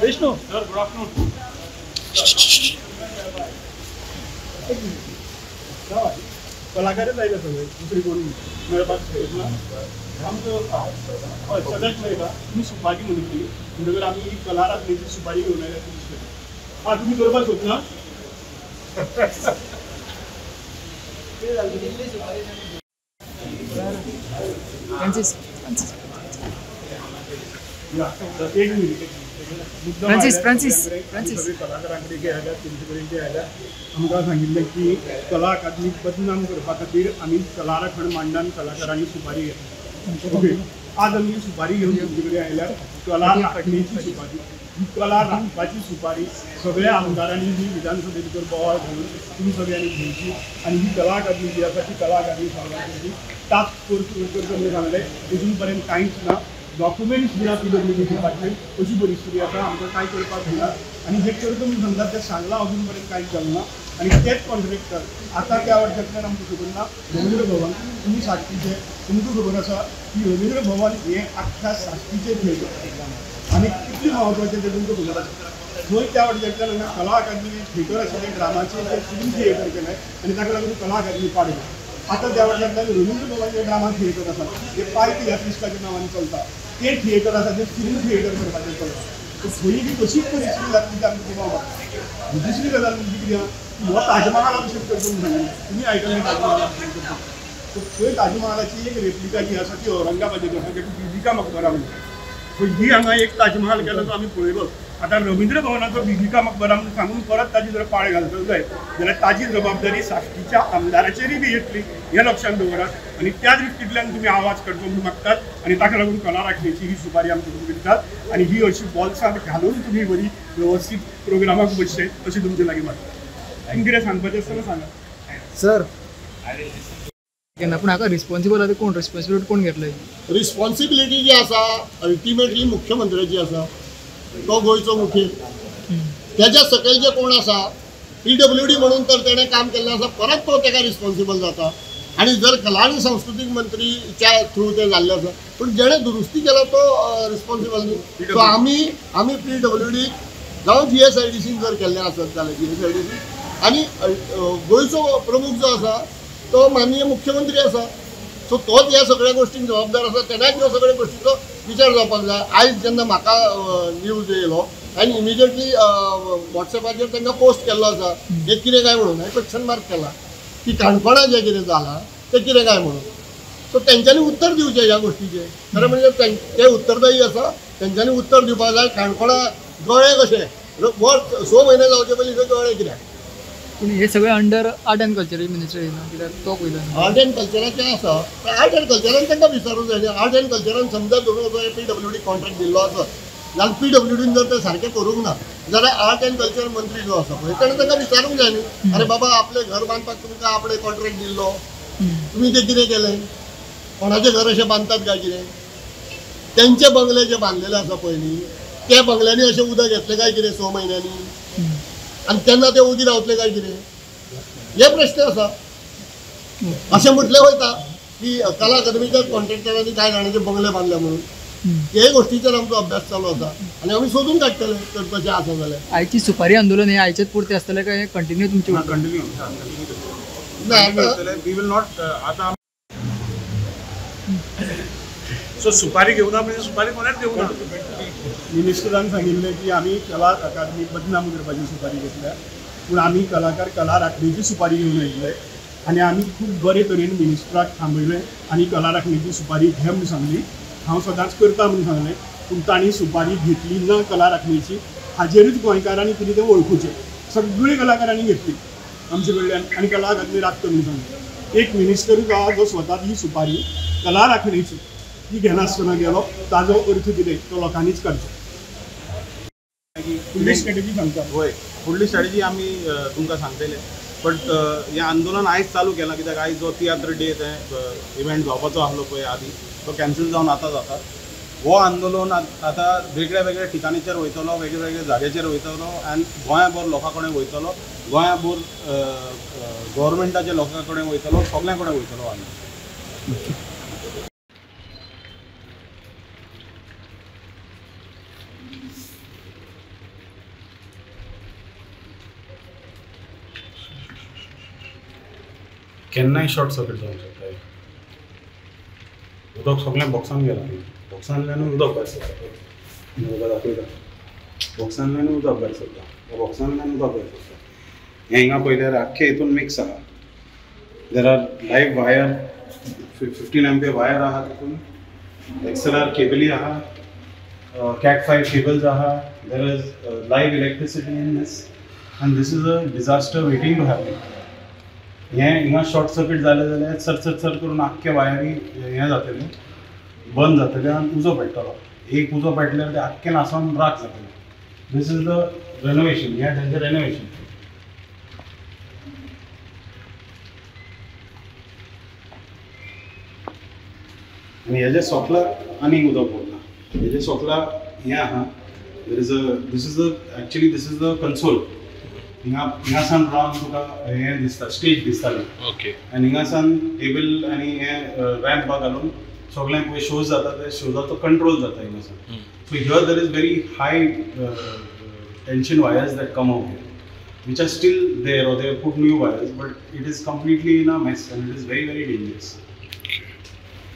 Vishnu sir, good afternoon. कलाकार जायला सगळे दुसरी कोणी मेळपाक आमचं सगळ्यात नाही का तुम्ही सुपारी म्हणितली म्हणटकर आमी कला राखणेची सुपारी घेवन आयल्या. तुम्ही करपाक सोदना? एक मिनिट. कलाकारांकडे आयल्या, तेंचे कडेन आयल्या, आमकां सांगिल्लें की कला अकादमीक बदनाम करपा खातीर आमी कला राखण मांडन कलाकारांनी सुपारी घेतली. ओके, आज आमी सुपारी घेवन तुमचे कडेन आयल्यार कला राखणेची सुपारी, ही कला राखपाची सुपारी सगळ्या आमदारांनी ही विधानसभे भितर बोवाळ घालून तुम्ही सगळ्यांनी घेवची आनी ही कला अकादमी जी आसा ती कला अकादमी सावरकरांची टास्क फोर्स करता म्हणून सांगलें. अजून पर्यंत कांयच ना, डॉक्युमेंट्स दिना PWD डिपार्टमेंट, अशी परिस्थिती आसा. आमकां कांय करपाक दिना आनी जे करता म्हणून सांगतात ते सांगलां अजून पर्यंत कांयच जालें ना. आनी तेच कॉन्ट्रॅक्टर आता त्या वर्षांतल्यान आमकां खबर ना. रवींद्र भवन तुमी साश्टीचे, तुमकां खबर आसा की रवींद्र भवन हें आख्ख्या साश्टीचें थिएटर आनी कितलें म्हत्वाचें तें तुमकां खबर आसा. थंय त्या वर्षांतल्यान हांगा कला अकादमी थिएटर आशिल्लें ड्रामाचें तें फिल्म थिएटर केलें आनी ताका लागून कला अकादमी पाडली. आता त्या वर्षांतल्यान रवींद्र भवन जें ड्रामा थिएटर आसा जें पायकी ह्या क्रिस्टाच्या नांवान चलता ते थिएटर आसा तें फिल्म थिएटर करपाचें चलता. थंय बी तशीच परिस्थिती जातली ती आमची बाबा. दुसरी गजाल म्हणजे कितें हो ताजमहाल अभिषेक करता म्हणून सांगिल्लें, तुमी आयकल्लें ताजमहाल अभिषेक करता. थंय ताजमहालाची एक रेप्लिका जी आसा ती औरंगाबादेची आसा जेका बिबिका मकबरा म्हणटा. ही हांगा एक ताजमहाल केलो तो आमी पळयलो. आता रवींद्र भवनाचो बिबिका मकबरा म्हणून सांगून परत ताजी जर पाळ घालतलो जाय जाल्यार ताजी जबाबदारी साश्टीच्या आमदाराचेरय बी येतली हें लक्षात दवरात आनी त्या दृश्टींतल्यान तुमी आवाज करचो म्हणून मागतात आनी ताका लागून कला राखणेची ही सुपारी आमकां तुमी दितात आनी ही अशी बॉल्सांत घालून तुमी बरी व्यवस्थीत प्रोग्रामाक बसचे अशी तुमचे लागीं मागता. तुमकां कितें सांगपाचें आसता सांगा सर. पूण हाका रिस्पॉन्सिबल आसा कोण, रिस्पॉन्सिबिलिटी कोण घेतली? रिस्पॉन्सिबिलिटी जी आसा अल्टिमेटली मुख्यमंत्र्याची आसा, तो गोंयचो मुखेल. त्याच्या सकयल जे कोण आसा PWD म्हणून तर तेणें काम केल्लें आसा, परत तो ताका रिस्पॉन्सिबल जाता. आनी जर कला आनी सांस्कृतीक मंत्रीच्या थ्रू तें जाल्लें आसा पूण जेणे दुरुस्ती केला तो रिस्पॉन्सिबल न्ही. सो आमी PWD जावं GSIDCन जर केल्लें आसत जाल्यार GSIDC आनी गोंयचो प्रमुख जो आसा तो माननीय मुख्यमंत्री आसा. सो तोच ह्या सगळ्या गोष्टींक जबाबदार आसा. तेण्याच ह्यो सगळ्या गोष्टींचो विचार जावपाक जाय. आयज जेन्ना म्हाका न्यूज येयलो हांवें इमिजिएटली वॉट्सॅपाचेर तांकां पोस्ट केल्लो आसा हें कितें काय म्हणून. हांवें क्वेश्चन मार्क केला की काणकोणां जें कितें जालां तें कितें काय म्हणून. सो तेंच्यांनी उत्तर दिवचें ह्या गोश्टीचें. खरें म्हणजे ते उत्तरदायी आसा, तेंच्यांनी उत्तर दिवपाक जाय. काणकोणां गळे कशे 6 म्हयने जावचे पयलीं थंय गळे कित्याक. पूण हे सगळें under art end culture ministry ना, कित्याक तो पयलो आर्ट एंड कल्चराचें आसा. आर्ट एंड कल्चरान तांकां विचारूंक जाय. आर्ट एंड कल्चरान समजा धरून जो PWD कॉन्ट्रॅक्ट दिल्लो आसत जाल्यार PWDन जर ते सारकें करूंक ना जाल्यार आर्ट एंड कल्चर मंत्री जो आसा पळय ताणें तांकां विचारूंक जाय न्ही. अरे बाबा आपलें घर बांदपाक तुमकां आपणें कॉन्ट्रॅक्ट दिल्लो, तुमी तें कितें केलें, कोणाचें घर अशें बांदतात काय कितें. तेंचे बंगले जे बांदलेले आसा पळय न्ही त्या बंगल्यांनी अशें उदक येतलें काय कितें 6 म्हयन्यांनी आनी तेन्ना ते उगी रावतले काय कितें, हे प्रश्न आसा. अशें म्हटलें वयता की कला अकादमीच्या कॉन्ट्रॅक्टरांनी कांय जाणांचे बंगले बांदले म्हणून. हे गोष्टीचेर आमचो अभ्यास चालू आसा आनी आमी सोदून काडटले तर तशें आसा जाल्यार. आयची सुपारी आंदोलन हे आयचेच पुरते आसतलें काय कंटिन्यू तुमचे कंटिन्यू वी विल नॉट. आता सो सुपारी घेऊ ना म्हणजे सुपारी कोणाच देऊ ना. मिनिस्टरान सांगिल्लें की आमी कला अकादमी बदनाम करपाची सुपारी घेतल्या पूण आमी कलाकार कला राखणेची सुपारी घेवन आयिल्ले आनी आमी खूब बरे तरेन मिनिस्टराक थांबयलें आनी कला राखणेची सुपारी घे म्हणून सांगली. हांव सदांच करता म्हणून सांगलें पूण तांणी सुपारी घेतली ना कला राखणेची. हाजेरूच गोंयकारांनी कितें तें वळखुचें. सगळ्या कलाकारांनी घेतली आमचे कडल्यान आनी कला अकादमी राखता म्हणून सांगलें. एक मिनिस्टरूच आहा जो स्वता ही सुपारी कला राखणेची ती घेनासतना गेलो. ताजो अर्थ कितें तो लोकांनीच काडचो. फुडली स्ट्रॅटेजी सांगता. होय, फुडली स्ट्रॅटेजी आमी तुमकां सांगतले. बट हें आंदोलन आयज चालू केलां कित्याक आयज जो तियात्र डे तें इव्हेंट जावपाचो आसलो पळय आदी तो कॅन्सल जावन आतां जाता. हो आंदोलन आतां वेगळ्या वेगळ्या ठिकाणीचेर वयतलो, वेगळ्या वेगळ्या जाग्याचेर वयतलो आनी गोंयाभर लोकां कडेन वयतलो. गोंयाभर गव्हर्मेंटाच्या लोकां कडेन वयतलो, सगळ्यां कडेन वयतलो आमी. केन्नाय शॉर्ट सर्किट जावंक शकता. उदक सगळें बॉक्सान गेलां, बॉक्सांतल्यानूय उदक भायर सरता. उदक दाखयता, बॉक्सांतल्यानूय उदक भायर सरता, बॉक्सांतल्यान उदक भायर सरता. हें हिंगा पळयल्यार आख्खे हितून मिक्स आहा. There are live wire, 15 ampere wire आहा तितून, XLR केबली आहा, Cat 5 cables आहा. There is live electricity in this, and this is a disaster waiting to happen. हें हिंगा शॉर्ट सर्किट जालें जाल्यार चर करून आख्खे वायरी हें जातलें, बंद जातलें आनी उजो पेट्टलो. एक उजो पेटल्यार तें आख्खें नासोन राख जातलें. दीस इज द रेनोवेशन, हें तेंचें रेनोवेशन. आनी हेजे सोंपला आनीक उदक पडना. हेजे सोंपला हें आहा. दिस इज द कंसोल. हिंगासान रावन तुका हें दिसता, स्टेज दिसताली. ओके. आनी हिंगासान टेबल आनी हें रॅम्प घालून सगळ्यांक पळय शोज जाता ते शोजाचो कंट्रोल जाता हिंगासान. So here there is very high tension wires that come out here, which are still there, or they have put new wires, but it is completely in a mess and it is very, very dangerous.